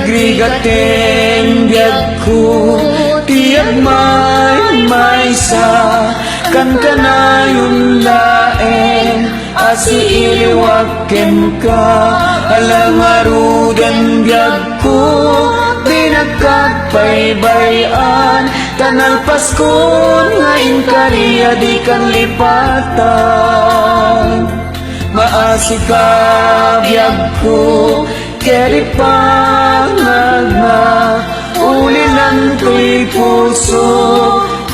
Nagrigaten biyag ko tiyag may sa kan kanayon laeng asi iliwaken ka alangarudan biyag ko di nagkagbaybayan kanal Paskon nga inkariya di kan lipatan maasi ka biyag ko keri pangagna ulinan ko'y puso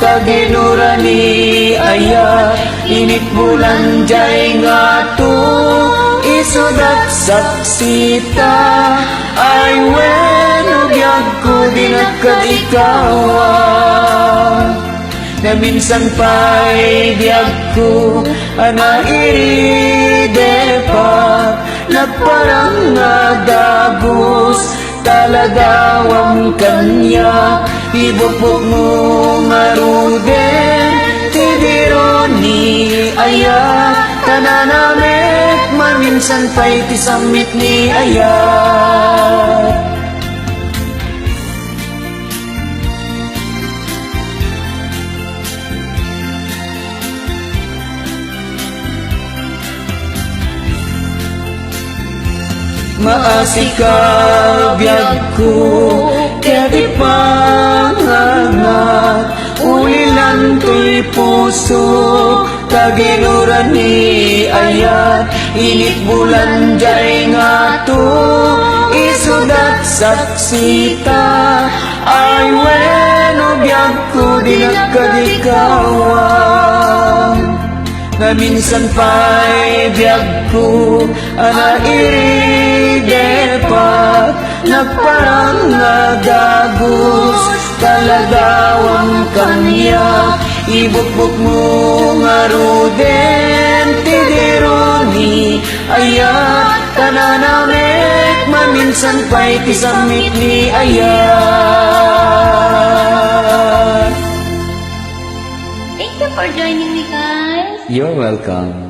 kaginurani aya init bulan jay nga to isudat saksita ay weno biyag ko di nagkadikawa na minsan pa'y biyag ko ana iride pa nagparang nadagos talagawang kanya ibupok mo maruden tidironi aya tananamek maminsan pa'y tisamit ni ayat maasi ka biyag ko kedi pangangat ulilan ko'y puso kaginuran ni ayat init bulan jay nga to isudat saksita ay weno biyag ko di nagkadikawan na minsan pa'y biyag ko ana iridepat nagparang nadagos talagawang kanya ibukbuk mo nga ruden tidironi ayat tananamek maminsan pa'y tisamit ni ayat. Thank you for joining me, guys. You're welcome.